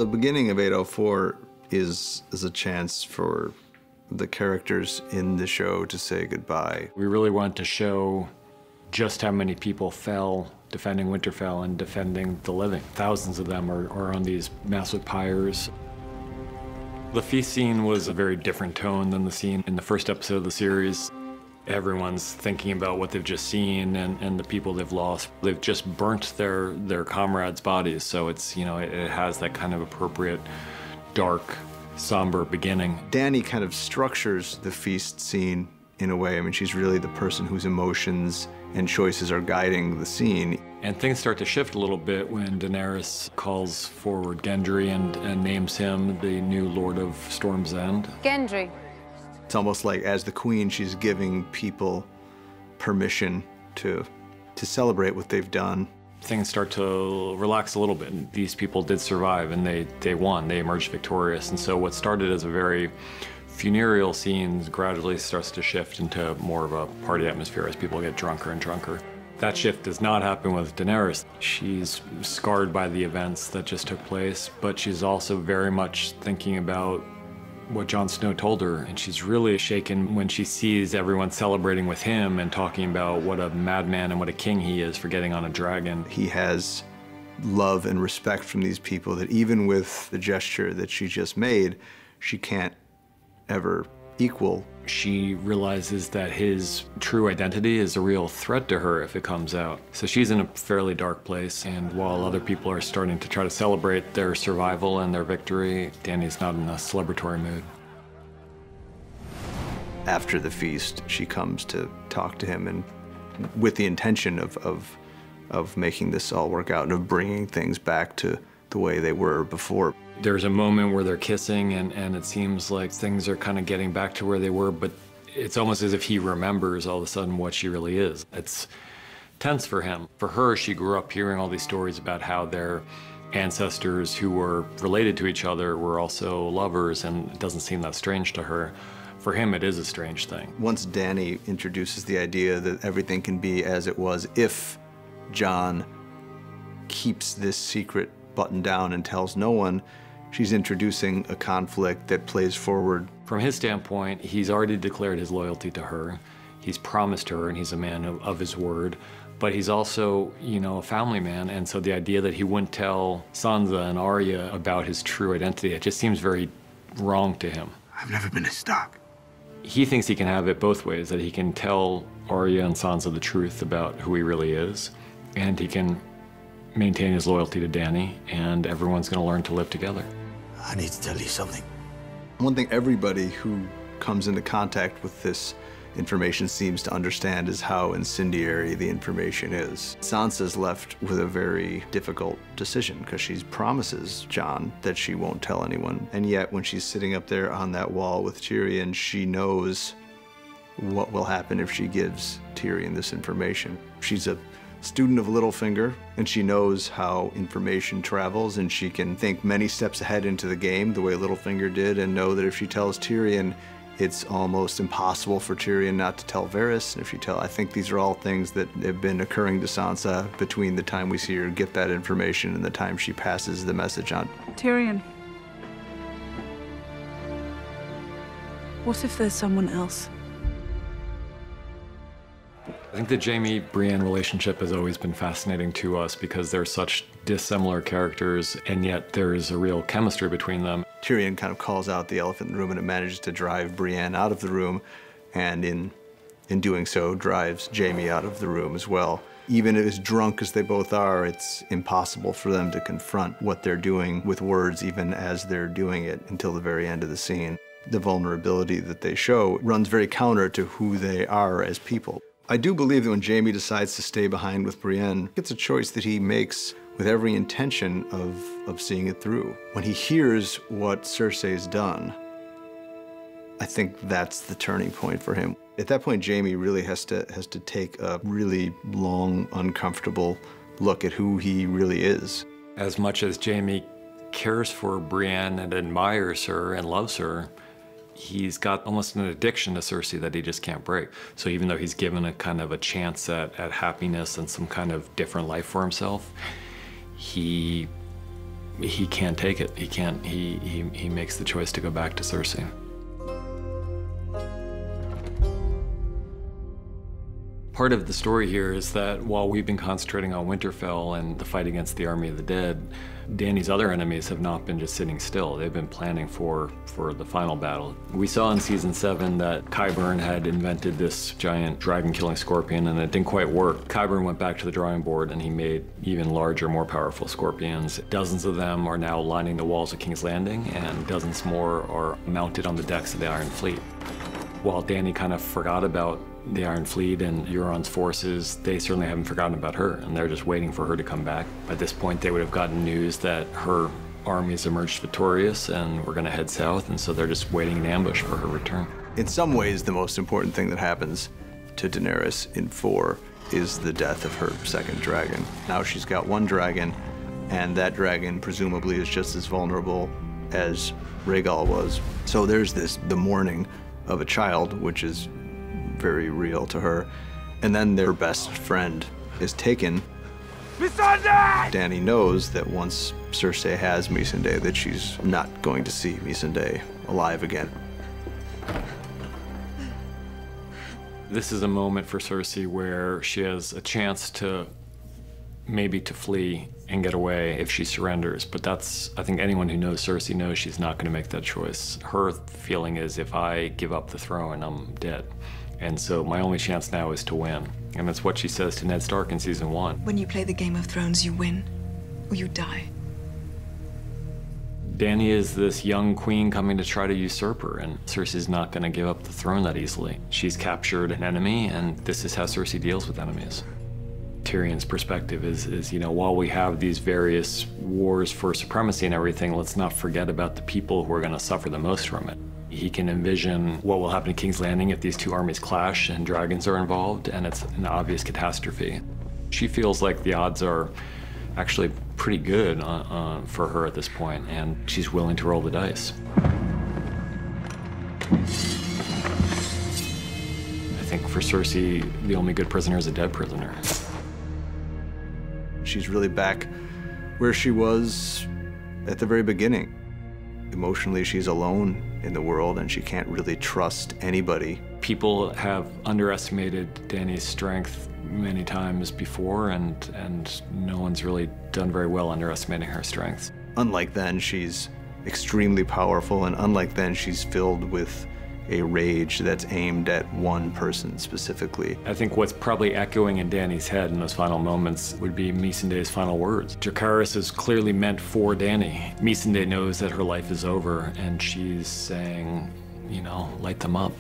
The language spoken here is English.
The beginning of 804 is a chance for the characters in the show to say goodbye. We really wanted to show just how many people fell defending Winterfell and defending the living. Thousands of them are on these massive pyres. The feast scene was a very different tone than the scene in the first episode of the series. Everyone's thinking about what they've just seen and the people they've lost. They've just burnt their comrades' bodies, so it's, you know, it has that kind of appropriate, dark, somber beginning. Dany kind of structures the feast scene in a way. I mean, she's really the person whose emotions and choices are guiding the scene. And things start to shift a little bit when Daenerys calls forward Gendry and names him the new Lord of Storm's End. Gendry. It's almost like, as the queen, she's giving people permission to celebrate what they've done. Things start to relax a little bit. These people did survive, and they won. They emerged victorious. And so what started as a very funereal scene gradually starts to shift into more of a party atmosphere as people get drunker and drunker. That shift does not happen with Daenerys. She's scarred by the events that just took place, but she's also very much thinking about what Jon Snow told her, and she's really shaken when she sees everyone celebrating with him and talking about what a madman and what a king he is for getting on a dragon. He has love and respect from these people that even with the gesture that she just made, she can't ever equal. She realizes that his true identity is a real threat to her if it comes out. So she's in a fairly dark place, and while other people are starting to try to celebrate their survival and their victory, Dany's not in a celebratory mood. After the feast, she comes to talk to him, and with the intention of making this all work out and of bringing things back to the way they were before. There's a moment where they're kissing, and it seems like things are kind of getting back to where they were, but it's almost as if he remembers all of a sudden what she really is. It's tense for him. For her, she grew up hearing all these stories about how their ancestors who were related to each other were also lovers, and it doesn't seem that strange to her. For him, it is a strange thing. Once Dany introduces the idea that everything can be as it was if Jon keeps this secret buttoned down and tells no one, she's introducing a conflict that plays forward. From his standpoint, he's already declared his loyalty to her. He's promised her, and he's a man of his word. But he's also, you know, a family man, and so the idea that he wouldn't tell Sansa and Arya about his true identity, it just seems very wrong to him. I've never been a Stark. He thinks he can have it both ways, that he can tell Arya and Sansa the truth about who he really is, and he can maintain his loyalty to Dany, and everyone's going to learn to live together. I need to tell you something. One thing everybody who comes into contact with this information seems to understand is how incendiary the information is. Sansa's left with a very difficult decision because she promises Jon that she won't tell anyone, and yet when she's sitting up there on that wall with Tyrion, she knows what will happen if she gives Tyrion this information. She's a student of Littlefinger, and she knows how information travels, and she can think many steps ahead into the game the way Littlefinger did, and know that if she tells Tyrion, it's almost impossible for Tyrion not to tell Varys. And if she I think these are all things that have been occurring to Sansa between the time we see her get that information and the time she passes the message on. Tyrion, what if there's someone else? I think the Jaime-Brienne relationship has always been fascinating to us because they're such dissimilar characters, and yet there's a real chemistry between them. Tyrion kind of calls out the elephant in the room, and it manages to drive Brienne out of the room, and in doing so, drives Jaime out of the room as well. Even as drunk as they both are, it's impossible for them to confront what they're doing with words, even as they're doing it, until the very end of the scene. The vulnerability that they show runs very counter to who they are as people. I do believe that when Jaime decides to stay behind with Brienne, it's a choice that he makes with every intention of seeing it through. When he hears what Cersei's done, I think that's the turning point for him. At that point, Jaime really has to take a really long, uncomfortable look at who he really is. As much as Jaime cares for Brienne and admires her and loves her, he's got almost an addiction to Cersei that he just can't break. So even though he's given a kind of a chance at happiness and some kind of different life for himself, he he can't take it. He can't, he makes the choice to go back to Cersei. Part of the story here is that while we've been concentrating on Winterfell and the fight against the Army of the Dead, Dany's other enemies have not been just sitting still. They've been planning for the final battle. We saw in season 7 that Qyburn had invented this giant dragon-killing scorpion, and it didn't quite work. Qyburn went back to the drawing board and he made even larger, more powerful scorpions. Dozens of them are now lining the walls of King's Landing, and dozens more are mounted on the decks of the Iron Fleet. While Dany kind of forgot about the Iron Fleet and Euron's forces, they certainly haven't forgotten about her, and they're just waiting for her to come back. By this point, they would have gotten news that her armies emerged victorious and were going to head south, and so they're just waiting in ambush for her return. In some ways, the most important thing that happens to Daenerys in 4 is the death of her second dragon. Now she's got one dragon, and that dragon presumably is just as vulnerable as Rhaegal was. So there's the mourning of a child, which is very real to her. And then their best friend is taken. Dany knows that once Cersei has Missandei, that she's not going to see Missandei alive again. This is a moment for Cersei where she has a chance to maybe to flee and get away if she surrenders, but that's, I think anyone who knows Cersei knows she's not going to make that choice. Her feeling is, if I give up the throne, I'm dead. And so my only chance now is to win. And that's what she says to Ned Stark in season 1. When you play the Game of Thrones, you win, or you die. Dany is this young queen coming to try to usurp her, and Cersei's not going to give up the throne that easily. She's captured an enemy, and this is how Cersei deals with enemies. Tyrion's perspective is, you know, while we have these various wars for supremacy and everything, let's not forget about the people who are going to suffer the most from it. He can envision what will happen in King's Landing if these two armies clash and dragons are involved, and it's an obvious catastrophe. She feels like the odds are actually pretty good for her at this point, and she's willing to roll the dice. I think for Cersei, the only good prisoner is a dead prisoner. She's really back where she was at the very beginning. Emotionally, she's alone in the world, and she can't really trust anybody. People have underestimated Dany's strength many times before, and no one's really done very well underestimating her strength. Unlike then, she's extremely powerful, and unlike then, she's filled with a rage that's aimed at one person specifically. I think what's probably echoing in Dany's head in those final moments would be Missandei's final words. Dracarys is clearly meant for Dany. Missandei knows that her life is over, and she's saying, you know, light them up.